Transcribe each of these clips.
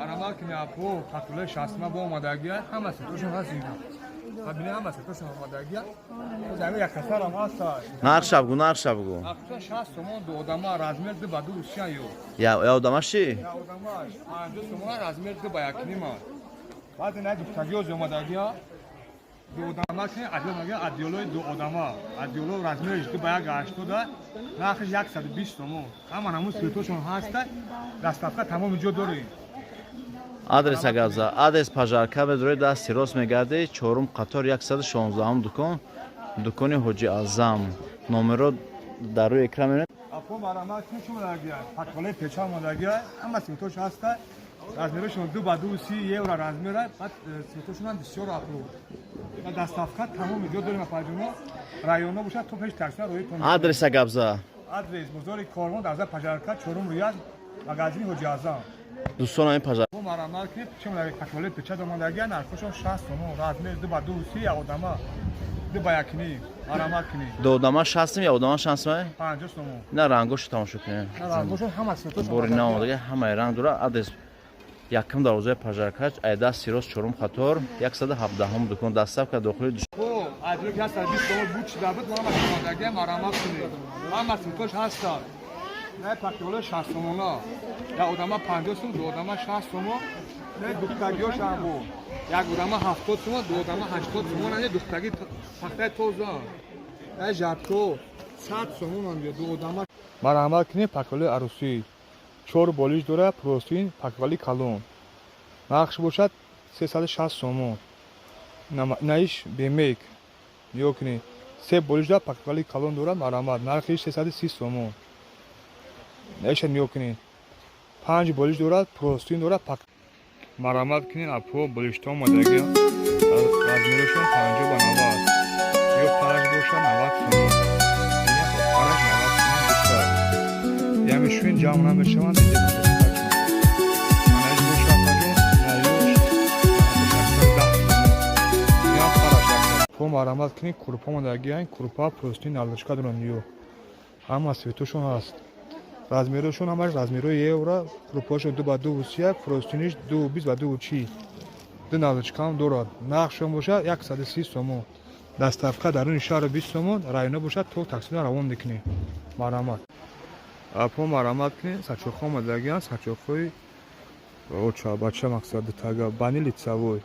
Aramak ne yapıyor? Tatlı şansıma bu olmadığıya ama satışın hazine. Abine ama satışın olmadığıya. O zaman yakasar ama asla. Narşabgu, narşabgu. Akşam şans somon do odama razmer de badu Rusya yok. Ya odamaşı? Ya odama anca somon razmer de bayakini ma. Bazen ne dükkanı olmadığıya. Do odama ki adiyoloy do odama. Adiyoloy razmer işte bayağı açtı da. Nakış 120 somon. Ama namus satışın hasta. Rastafka tamam vücut doğru. Adres агавза, адрес пажарка бедрои да сирос мегарди 4 қатор 116 дукон, дукони Ҳоҷи Аъзам. Номеро дар рӯи экран мебинед. Апо барама чӣ модагия? Паквале печа модагия, ама светош ҳаста. Размерашон 2 ба 2 евро размера, баъд светошонам бисёр апо. Ва даставка тамом иҷод дорем апаҷумо. Района бошад то пеш таксия рои тон. Адрес агавза. Адрес бозори Кормон дарза пажарка 4 рӯяз магазини Ҳоҷи Аъзам. Дӯстон ин пажар. Бо марамар ки чӣ модагия паквале печа домодагия нархошон 60 сомон, размер 2 ба 2 я одама 2 ба 1 марамар кини. Додама 60 я одама 60 50 сомон. на рангош тамошо кунед. Рангошон ҳама светош Бори намодаги ҳамаи ранг дора. Адрес якм дарозаи пажаркач айда сирос 4 қатор 117 дукон даставка дохили душ. О, адрес 120 сомон буч дабит мама модагия марамар кини. Ҳама светош ҳаста. Не паквале 60 сомона. Я одама 50 сомон, до одама 60 сомон. Не духтагиош ҳам бо. Як одама 70 сомон, до одама 80 сомон, не духтаги пахтаи тоза. Я жатко 100 сомон ам до одама. Марамар кини паквале арусӣ. 4 болиш дора, простин, паквали калон. Нақш бошад 360 сомон. Наиш бемек. Ёкни 3 болиш дора, паквали калон дора, марамар. Нархиш 330 сомон. Наиша ёкни 5 болиш дора, простин дора, пак. Марамат кинин апо болишто модагия. Размерашон 50 ба 90. Ё 5 боша 90 сомон. Я 5 90 сомон бистар. Я мешвин ҷамъ намешаванд диҷа бошад. Манаш боша паҷо, наёш. Я хараш. По марамат кинин курпа модагия, курпа простин налочка доранд ё. Ҳама светошон ҳаст. Размерашон ҳамаш размерои евро, крупашон 2 ба 2 простиниш 2 ба 2 ду налочкаам дорад. Нақшон бошад 130 сомон. Даставка даруни шаҳр 20 сомон, района бошад то таксида равон мекунӣ. Марамат. Апо марамат кунӣ, сачоқҳо модагиян, сачоқҳои оча бача мақсади тага бани лицавой.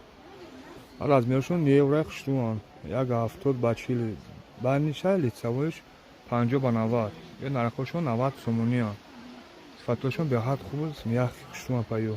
Размерашон еврои хуштуан, 170 ба 40. Баниша лицавоиш 50 ба 90. Ё нархошон 90 сомониан. Сифатошон беҳад хуб, мех хуштуан паё.